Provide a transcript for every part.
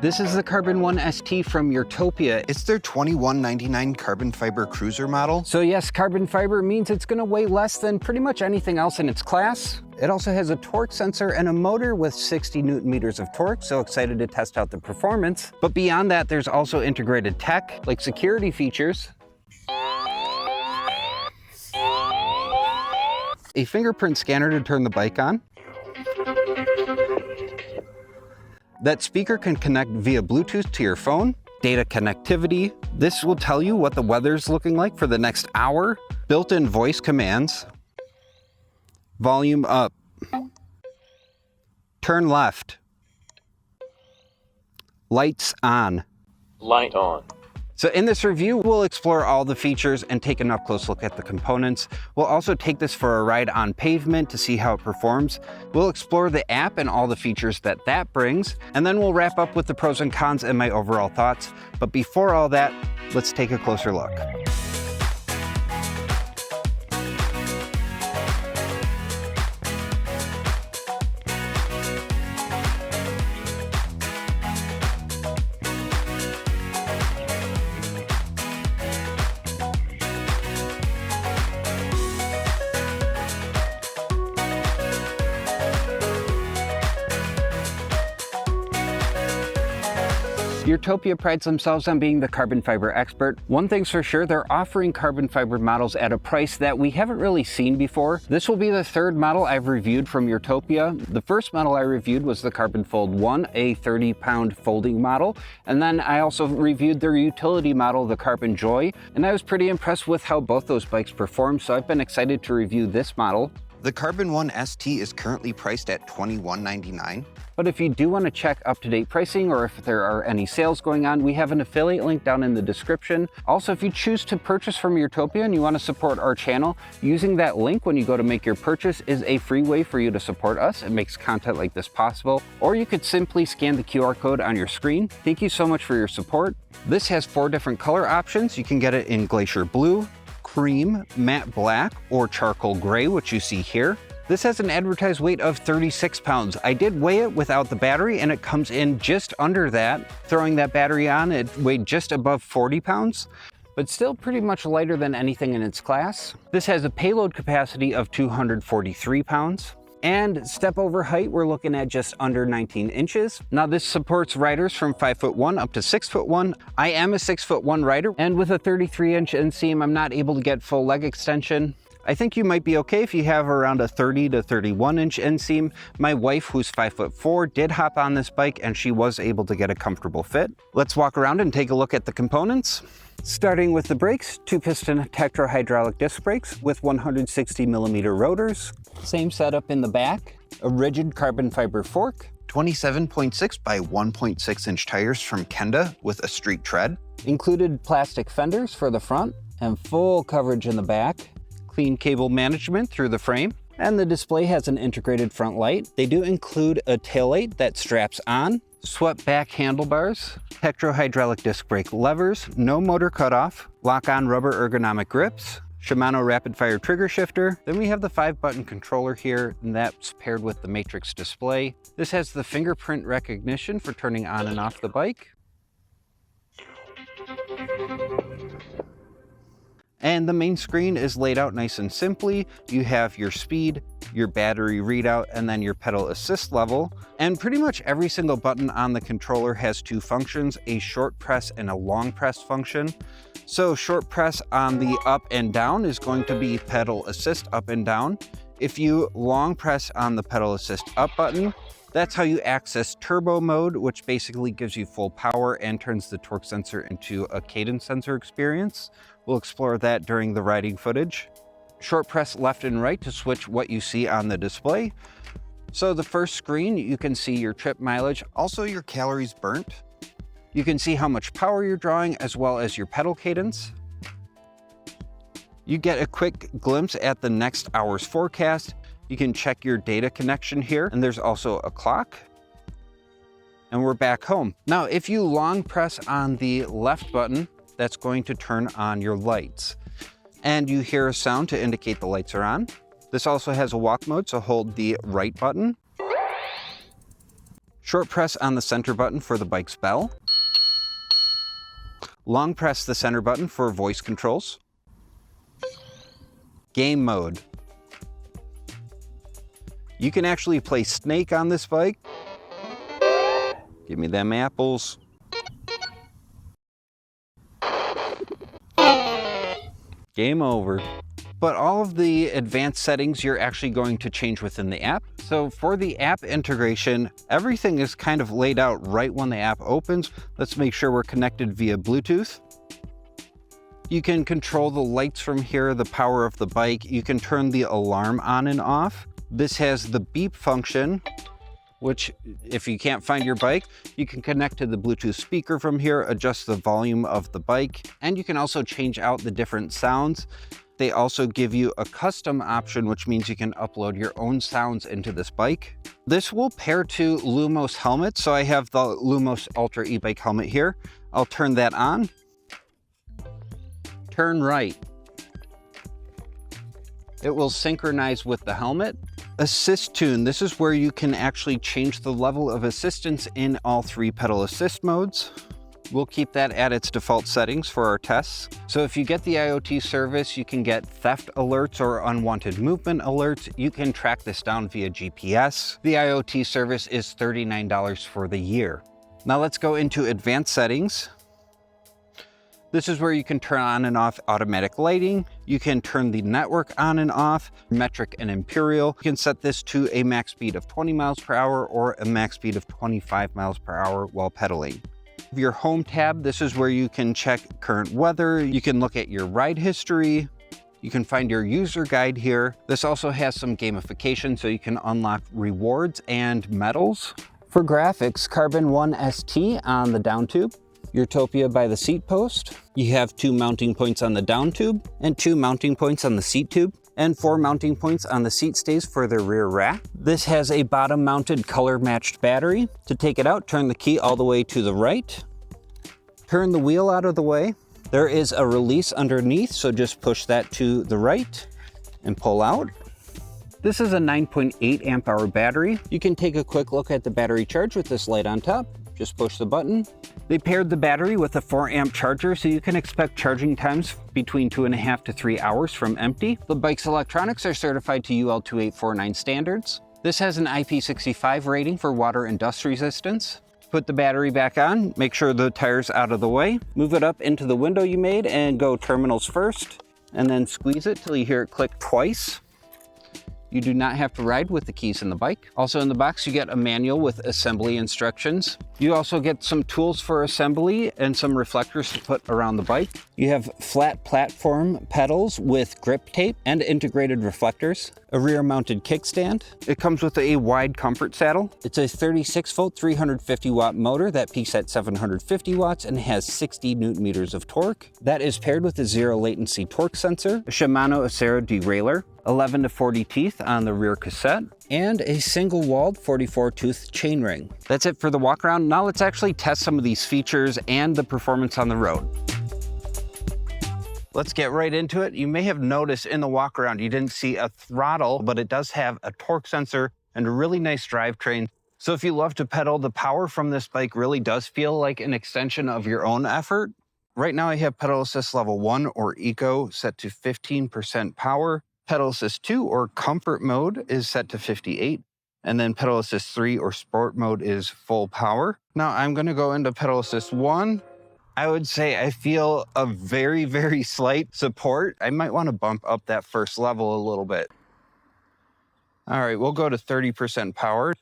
This is the Carbon 1 ST from Urtopia. It's their $21.99 carbon fiber cruiser model. So yes, carbon fiber means it's gonna weigh less than pretty much anything else in its class. It also has a torque sensor and a motor with 60 Newton meters of torque, so excited to test out the performance. But beyond that, there's also integrated tech, like security features, a fingerprint scanner to turn the bike on. That speaker can connect via Bluetooth to your phone. Data connectivity. This will tell you what the weather's looking like for the next hour. Built-in voice commands. Volume up. Turn left. Lights on. Light on. So in this review, we'll explore all the features and take an up-close look at the components. We'll also take this for a ride on pavement to see how it performs. We'll explore the app and all the features that brings, and then we'll wrap up with the pros and cons and my overall thoughts. But before all that, let's take a closer look. Urtopia prides themselves on being the carbon fiber expert. One thing's for sure, they're offering carbon fiber models at a price that we haven't really seen before. This will be the third model I've reviewed from Urtopia. The first model I reviewed was the Carbon Fold 1, a 30-pound folding model. And then I also reviewed their utility model, the Carbon Joy. And I was pretty impressed with how both those bikes perform, so I've been excited to review this model. The Carbon 1 ST is currently priced at $21.99. But if you do want to check up-to-date pricing or if there are any sales going on, we have an affiliate link down in the description. Also, if you choose to purchase from Urtopia and you want to support our channel, using that link when you go to make your purchase is a free way for you to support us. It makes content like this possible. Or you could simply scan the QR code on your screen. Thank you so much for your support. This has 4 different color options. You can get it in Glacier Blue, Cream, Matte Black, or Charcoal Gray, which you see here. This has an advertised weight of 36 pounds. I did weigh it without the battery and it comes in just under that. Throwing that battery on, it weighed just above 40 pounds, but still pretty much lighter than anything in its class. This has a payload capacity of 243 pounds. And step over height, we're looking at just under 19 inches. Now this supports riders from 5'1" up to 6'1". I am a 6'1" rider, and with a 33-inch inseam, I'm not able to get full leg extension. I think you might be okay if you have around a 30 to 31-inch inseam. My wife, who's 5'4", did hop on this bike and she was able to get a comfortable fit. Let's walk around and take a look at the components. Starting with the brakes, 2-piston Tektro hydraulic disc brakes with 160mm rotors. Same setup in the back, a rigid carbon fiber fork. 27.6 by 1.6-inch tires from Kenda with a street tread. Included plastic fenders for the front and full coverage in the back. Clean cable management through the frame. And the display has an integrated front light. They do include a taillight that straps on. Swept back handlebars, Tektro hydraulic disc brake levers, no motor cutoff, lock-on rubber ergonomic grips, Shimano rapid fire trigger shifter. Then we have the 5-button controller here, and that's paired with the matrix display. This has the fingerprint recognition for turning on and off the bike. And the main screen is laid out nice and simply. You have your speed, your battery readout, and then your pedal assist level. And pretty much every single button on the controller has 2 functions, a short press and a long press function. So short press on the up and down is going to be pedal assist up and down. If you long press on the pedal assist up button, that's how you access turbo mode, which basically gives you full power and turns the torque sensor into a cadence sensor experience. We'll explore that during the riding footage. Short press left and right to switch what you see on the display. So the first screen, you can see your trip mileage, also your calories burnt. You can see how much power you're drawing as well as your pedal cadence. You get a quick glimpse at the next hour's forecast. You can check your data connection here, and there's also a clock. And we're back home. Now, if you long press on the left button, that's going to turn on your lights. And you hear a sound to indicate the lights are on. This also has a walk mode, so hold the right button. Short press on the center button for the bike's bell. Long press the center button for voice controls. Game mode. You can actually play Snake on this bike. Give me them apples. Game over. But all of the advanced settings you're actually going to change within the app. So for the app integration, everything is kind of laid out right when the app opens. Let's make sure we're connected via Bluetooth. You can control the lights from here, the power of the bike. You can turn the alarm on and off. This has the beep function, which if you can't find your bike, you can connect to the Bluetooth speaker from here, adjust the volume of the bike, and you can also change out the different sounds. They also give you a custom option, which means you can upload your own sounds into this bike. This will pair to Lumos helmets. So I have the Lumos Ultra e-bike helmet here. I'll turn that on. Turn right. It will synchronize with the helmet. Assist tune. This is where you can actually change the level of assistance in all 3 pedal assist modes. We'll keep that at its default settings for our tests. So if you get the IoT service, you can get theft alerts or unwanted movement alerts. You can track this down via GPS. The IoT service is $39 for the year. Now let's go into advanced settings. This is where you can turn on and off automatic lighting. You can turn the network on and off, metric and imperial. You can set this to a max speed of 20 miles per hour or a max speed of 25 miles per hour while pedaling. Your home tab, this is where you can check current weather. You can look at your ride history. You can find your user guide here. This also has some gamification, so you can unlock rewards and medals. For graphics, Carbon 1 ST on the down tube. Urtopia by the seat post. You have 2 mounting points on the down tube and 2 mounting points on the seat tube, and 4 mounting points on the seat stays for the rear rack. This has a bottom mounted color matched battery. To take it out, turn the key all the way to the right. Turn the wheel out of the way. There is a release underneath, so just push that to the right and pull out. This is a 9.8 amp hour battery. You can take a quick look at the battery charge with this light on top. Just push the button. They paired the battery with a 4 amp charger, so you can expect charging times between 2.5 to 3 hours from empty. The bike's electronics are certified to UL 2849 standards. This has an IP65 rating for water and dust resistance. Put the battery back on, make sure the tire's out of the way, move it up into the window you made and go terminals first, and then squeeze it till you hear it click twice. You do not have to ride with the keys in the bike. Also in the box, you get a manual with assembly instructions. You also get some tools for assembly and some reflectors to put around the bike. You have flat platform pedals with grip tape and integrated reflectors, a rear mounted kickstand. It comes with a wide comfort saddle. It's a 36 volt, 350 watt motor that peaks at 750 watts and has 60 Newton meters of torque. That is paired with a 0 latency torque sensor, a Shimano Acero derailleur, 11 to 40 teeth on the rear cassette, and a single-walled 44-tooth chainring. That's it for the walk around. Now let's actually test some of these features and the performance on the road. Let's get right into it. You may have noticed in the walk around you didn't see a throttle, but it does have a torque sensor and a really nice drivetrain. So if you love to pedal, the power from this bike really does feel like an extension of your own effort. Right now I have pedal assist level 1 or eco set to 15% power. Pedal assist 2 or comfort mode is set to 58. And then pedal assist 3 or sport mode is full power. Now I'm gonna go into pedal assist 1. I would say I feel a very, very slight support. I might wanna bump up that first level a little bit. All right, we'll go to 30% power.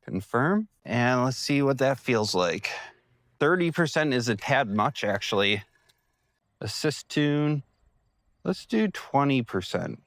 Confirm, and let's see what that feels like. 30% is a tad much, actually. Assist tune, let's do 20%.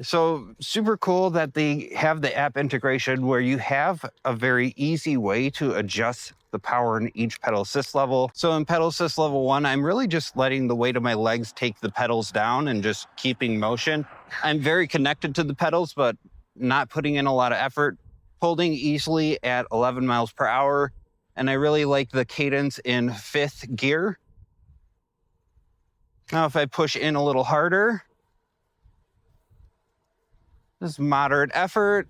So super cool that they have the app integration where you have a very easy way to adjust the power in each pedal assist level. So in pedal assist level 1, I'm really just letting the weight of my legs take the pedals down and just keeping motion. I'm very connected to the pedals, but not putting in a lot of effort, holding easily at 11 miles per hour. And I really like the cadence in 5th gear. Now if I push in a little harder, this is moderate effort.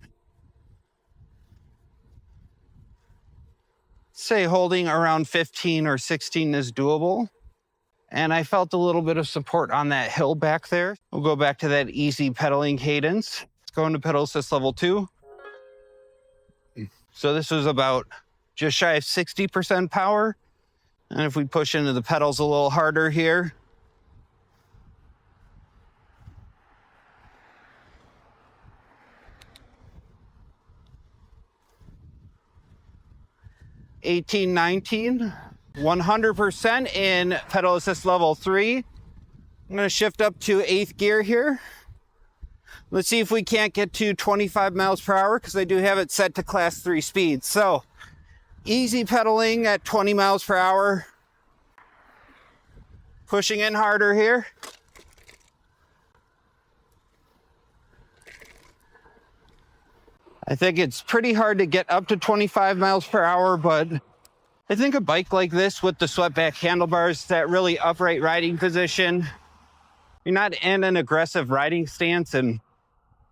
say holding around 15 or 16 is doable. And I felt a little bit of support on that hill back there. We'll go back to that easy pedaling cadence. Let's go into pedal assist level 2. So this was about just shy of 60% power. And if we push into the pedals a little harder here, $18, $19, 100% in pedal assist level 3. I'm gonna shift up to 8th gear here. Let's see if we can't get to 25 miles per hour because I do have it set to class 3 speed. So easy pedaling at 20 miles per hour. Pushing in harder here. I think it's pretty hard to get up to 25 miles per hour, but I think a bike like this with the swept back handlebars, that really upright riding position, you're not in an aggressive riding stance, and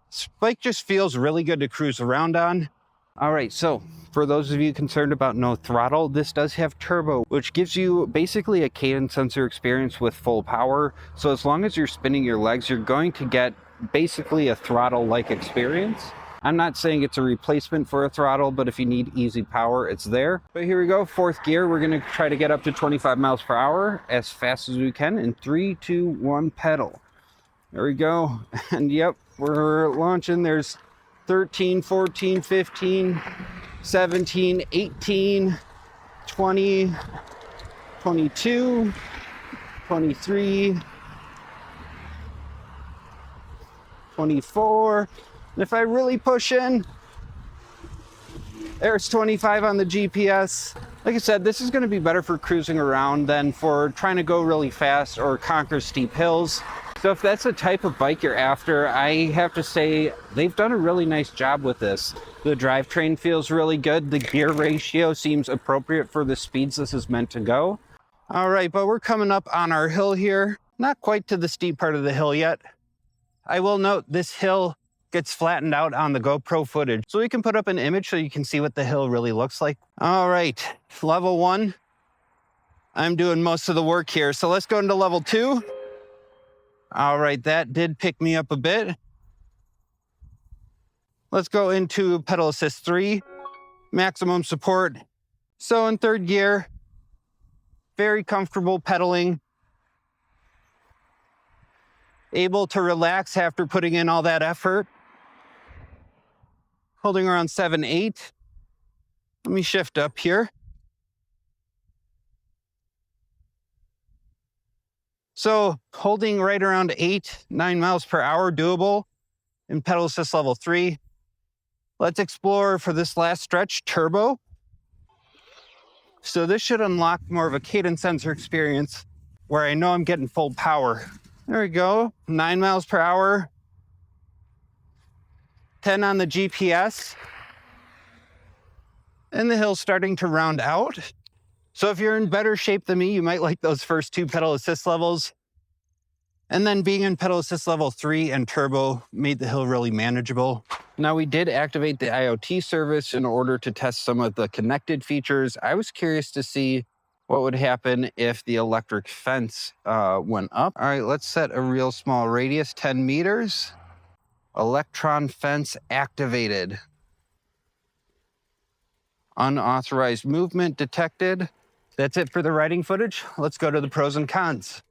this bike just feels really good to cruise around on. All right, so for those of you concerned about no throttle, this does have turbo, which gives you basically a cadence sensor experience with full power. So as long as you're spinning your legs, you're going to get basically a throttle-like experience. I'm not saying it's a replacement for a throttle, but if you need easy power, it's there. But here we go, 4th gear. We're gonna try to get up to 25 miles per hour as fast as we can in 3, 2, 1, pedal. There we go. And yep, we're launching. There's 13, 14, 15, 17, 18, 20, 22, 23, 24. And if I really push in, there's 25 on the GPS. Like I said, this is going to be better for cruising around than for trying to go really fast or conquer steep hills. So if that's the type of bike you're after, I have to say they've done a really nice job with this. The drivetrain feels really good. The gear ratio seems appropriate for the speeds this is meant to go. All right, but we're coming up on our hill here. Not quite to the steep part of the hill yet. I will note this hill gets flattened out on the GoPro footage, so we can put up an image so you can see what the hill really looks like. All right, level 1. I'm doing most of the work here, so let's go into level 2. All right, that did pick me up a bit. Let's go into pedal assist 3, maximum support. So in 3rd gear, very comfortable pedaling. Able to relax after putting in all that effort. Holding around 7, 8. Let me shift up here. So holding right around 8, 9 miles per hour, doable in pedal assist level 3. Let's explore for this last stretch, turbo. So this should unlock more of a cadence sensor experience where I know I'm getting full power. There we go, 9 miles per hour. 10 on the GPS. And the hill's starting to round out. So if you're in better shape than me, you might like those first 2 pedal assist levels. And then being in pedal assist level 3 and turbo made the hill really manageable. Now we did activate the IoT service in order to test some of the connected features. I was curious to see what would happen if the electric fence went up. All right, let's set a real small radius, 10 meters. Electron fence activated. Unauthorized movement detected. That's it for the riding footage. Let's go to the pros and cons.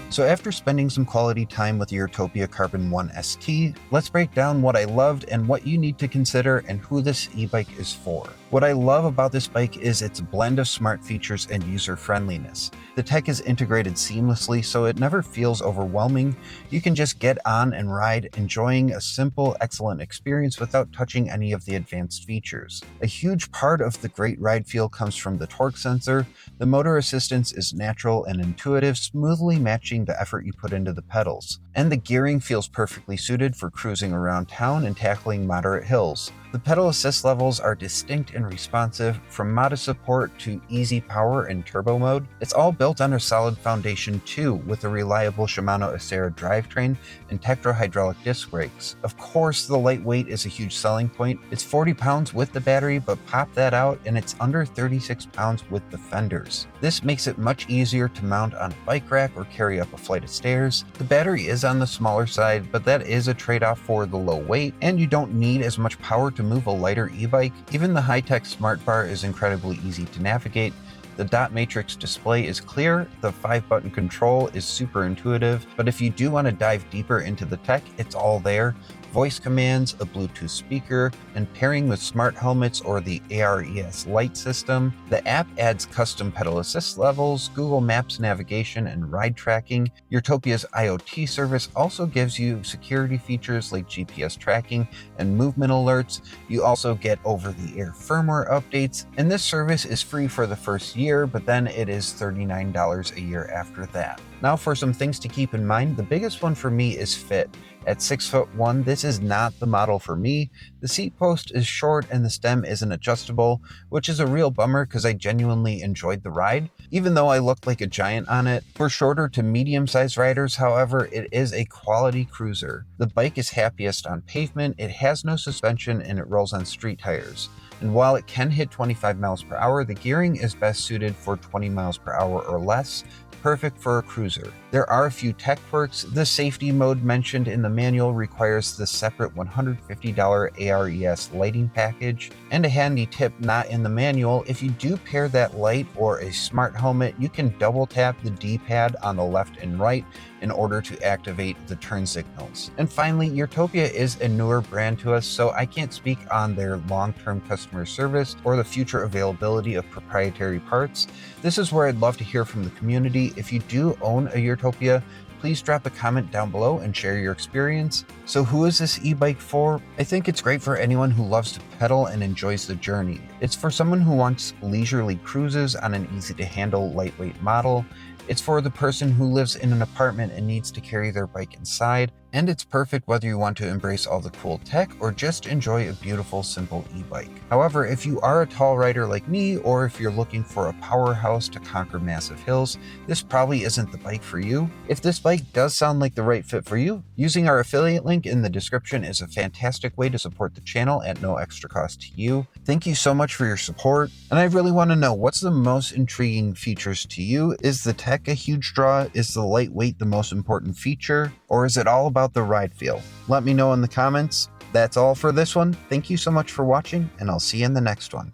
So after spending some quality time with the Urtopia Carbon 1 ST, let's break down what I loved and what you need to consider and who this e-bike is for. What I love about this bike is its blend of smart features and user-friendliness. The tech is integrated seamlessly, so it never feels overwhelming. You can just get on and ride, enjoying a simple, excellent experience without touching any of the advanced features. A huge part of the great ride feel comes from the torque sensor. The motor assistance is natural and intuitive, smoothly matching the effort you put into the pedals. And the gearing feels perfectly suited for cruising around town and tackling moderate hills. The pedal assist levels are distinct and responsive, from modest support to easy power and turbo mode. It's all built on a solid foundation too, with a reliable Shimano Acera drivetrain and Tektro hydraulic disc brakes. Of course, the lightweight is a huge selling point. It's 40 pounds with the battery, but pop that out and it's under 36 pounds with the fenders. This makes it much easier to mount on a bike rack or carry up a flight of stairs. The battery is on the smaller side, but that is a trade-off for the low weight, and you don't need as much power to move a lighter e-bike. Even the high-tech Smartbar is incredibly easy to navigate. The dot matrix display is clear, the 5-button control is super intuitive, but if you do want to dive deeper into the tech, it's all there. Voice commands, a Bluetooth speaker, and pairing with smart helmets or the ARES light system. The app adds custom pedal assist levels, Google Maps navigation, and ride tracking. Urtopia's IoT service also gives you security features like GPS tracking and movement alerts. You also get over-the-air firmware updates, and this service is free for the first year, but then it is $39 a year after that. Now for some things to keep in mind, the biggest one for me is fit. At 6'1", this is not the model for me. The seat post is short and the stem isn't adjustable, which is a real bummer because I genuinely enjoyed the ride, even though I looked like a giant on it. For shorter to medium-sized riders, however, it is a quality cruiser. The bike is happiest on pavement, it has no suspension, and it rolls on street tires. And while it can hit 25 miles per hour, the gearing is best suited for 20 miles per hour or less, perfect for a cruiser. There are a few tech quirks. The safety mode mentioned in the manual requires the separate $150 ARES lighting package. And a handy tip not in the manual, if you do pair that light or a smart helmet, you can double tap the D-pad on the left and right in order to activate the turn signals. And finally, Urtopia is a newer brand to us, so I can't speak on their long-term customer service or the future availability of proprietary parts. This is where I'd love to hear from the community. If you do own a Urtopia, please drop a comment down below and share your experience. So who is this e-bike for? I think it's great for anyone who loves to pedal and enjoys the journey. It's for someone who wants leisurely cruises on an easy-to-handle lightweight model. It's for the person who lives in an apartment and needs to carry their bike inside. And it's perfect whether you want to embrace all the cool tech or just enjoy a beautiful, simple e-bike. However, if you are a tall rider like me, or if you're looking for a powerhouse to conquer massive hills, this probably isn't the bike for you. If this bike does sound like the right fit for you, using our affiliate link in the description is a fantastic way to support the channel at no extra cost to you. Thank you so much for your support, and I really want to know, what's the most intriguing features to you? Is the tech a huge draw? Is the lightweight the most important feature? Or is it all about the ride feel? Let me know in the comments. That's all for this one. Thank you so much for watching, and I'll see you in the next one.